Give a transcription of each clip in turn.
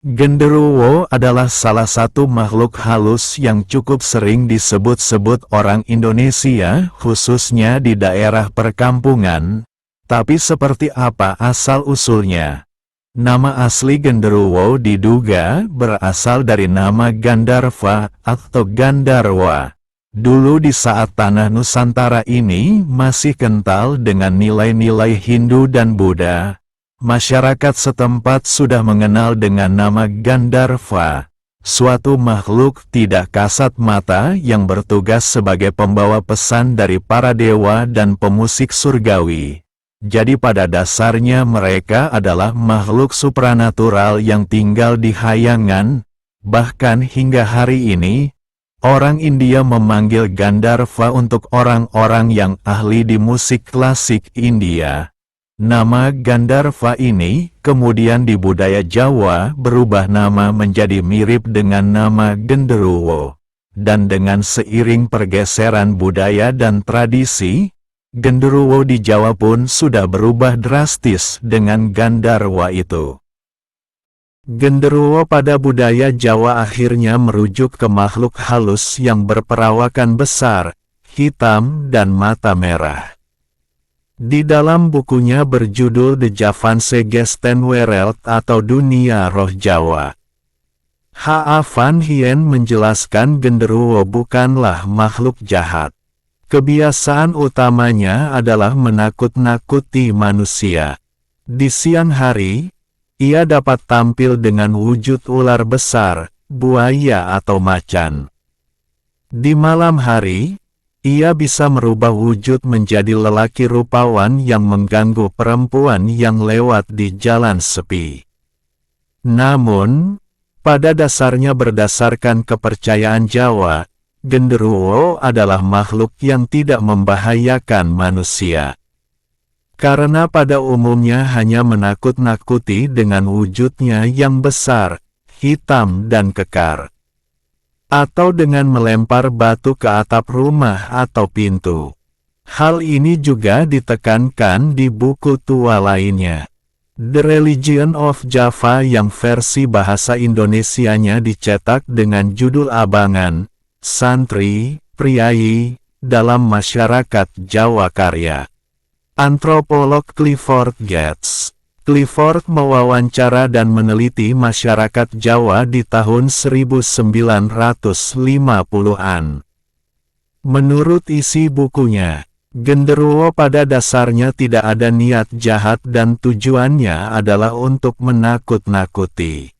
Genderuwo adalah salah satu makhluk halus yang cukup sering disebut-sebut orang Indonesia, khususnya di daerah perkampungan. Tapi seperti apa asal-usulnya? Nama asli genderuwo diduga berasal dari nama Gandharva atau Gandarwa. Dulu di saat tanah Nusantara ini masih kental dengan nilai-nilai Hindu dan Buddha, masyarakat setempat sudah mengenal dengan nama Gandharva, suatu makhluk tidak kasat mata yang bertugas sebagai pembawa pesan dari para dewa dan pemusik surgawi. Jadi pada dasarnya mereka adalah makhluk supranatural yang tinggal di hayangan. Bahkan hingga hari ini, orang India memanggil Gandharva untuk orang-orang yang ahli di musik klasik India. Nama Gandharva ini kemudian di budaya Jawa berubah nama menjadi mirip dengan nama genderuwo. Dan dengan seiring pergeseran budaya dan tradisi, genderuwo di Jawa pun sudah berubah drastis dengan Gandarwa itu. Genderuwo pada budaya Jawa akhirnya merujuk ke makhluk halus yang berperawakan besar, hitam dan mata merah. Di dalam bukunya berjudul The Javaanse Geestenwereld atau Dunia Roh Jawa, H.A. van Hien menjelaskan genderuwo bukanlah makhluk jahat. Kebiasaan utamanya adalah menakut-nakuti manusia. Di siang hari, ia dapat tampil dengan wujud ular besar, buaya atau macan. Di malam hari, ia bisa merubah wujud menjadi lelaki rupawan yang mengganggu perempuan yang lewat di jalan sepi. Namun, pada dasarnya berdasarkan kepercayaan Jawa, genderuwo adalah makhluk yang tidak membahayakan manusia. Karena pada umumnya hanya menakut-nakuti dengan wujudnya yang besar, hitam dan kekar. Atau dengan melempar batu ke atap rumah atau pintu. Hal ini juga ditekankan di buku tua lainnya. The Religion of Java yang versi bahasa Indonesianya dicetak dengan judul Abangan, Santri, Priayi, dalam Masyarakat Jawa karya antropolog Clifford Geertz. Clifford mewawancara dan meneliti masyarakat Jawa di tahun 1950-an. Menurut isi bukunya, genderuwo pada dasarnya tidak ada niat jahat dan tujuannya adalah untuk menakut-nakuti.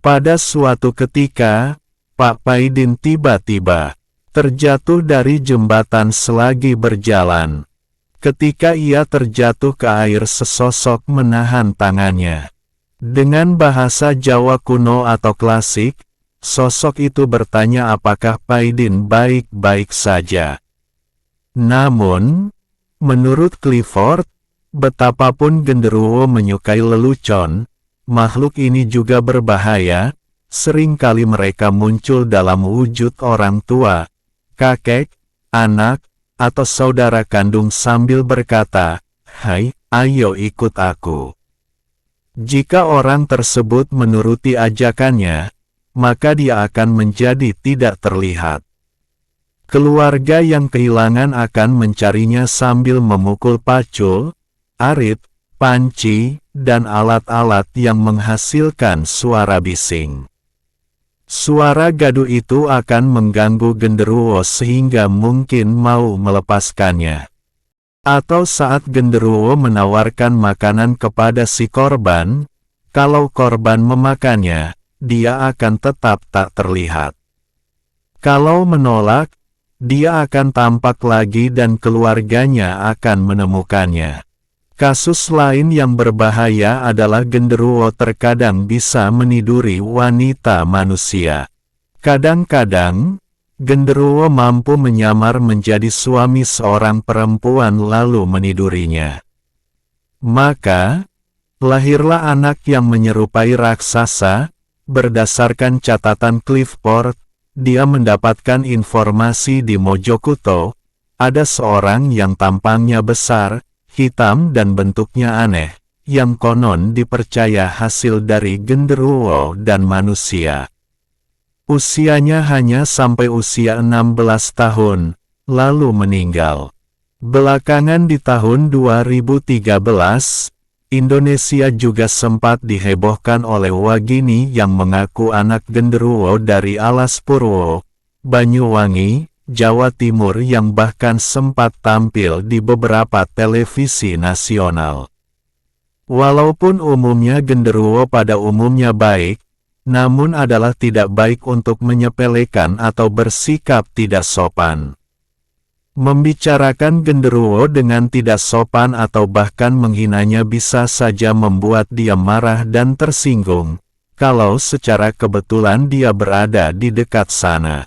Pada suatu ketika, Pak Paidin tiba-tiba terjatuh dari jembatan selagi berjalan. Ketika ia terjatuh ke air, sesosok menahan tangannya. Dengan bahasa Jawa kuno atau klasik, sosok itu bertanya apakah Paidin baik-baik saja. Namun, menurut Clifford, betapapun genderuwo menyukai lelucon, makhluk ini juga berbahaya. Seringkali mereka muncul dalam wujud orang tua, kakek, anak, atau saudara kandung sambil berkata, "Hai, ayo ikut aku." Jika orang tersebut menuruti ajakannya, maka dia akan menjadi tidak terlihat. Keluarga yang kehilangan akan mencarinya sambil memukul pacul, arit, panci, dan alat-alat yang menghasilkan suara bising. Suara gaduh itu akan mengganggu genderuwo sehingga mungkin mau melepaskannya. Atau saat genderuwo menawarkan makanan kepada si korban, kalau korban memakannya, dia akan tetap tak terlihat. Kalau menolak, dia akan tampak lagi dan keluarganya akan menemukannya. Kasus lain yang berbahaya adalah genderuwo terkadang bisa meniduri wanita manusia. Kadang-kadang, genderuwo mampu menyamar menjadi suami seorang perempuan lalu menidurinya. Maka, lahirlah anak yang menyerupai raksasa. Berdasarkan catatan Clifford, dia mendapatkan informasi di Mojokuto, ada seorang yang tampangnya besar, hitam dan bentuknya aneh, yang konon dipercaya hasil dari genderuwo dan manusia. Usianya hanya sampai usia 16 tahun, lalu meninggal. Belakangan di tahun 2013, Indonesia juga sempat dihebohkan oleh Wagini yang mengaku anak genderuwo dari Alas Purwo, Banyuwangi, Jawa Timur yang bahkan sempat tampil di beberapa televisi nasional. Walaupun umumnya genderuwo pada umumnya baik, namun adalah tidak baik untuk menyepelekan atau bersikap tidak sopan. Membicarakan genderuwo dengan tidak sopan atau bahkan menghinanya bisa saja membuat dia marah dan tersinggung, kalau secara kebetulan dia berada di dekat sana.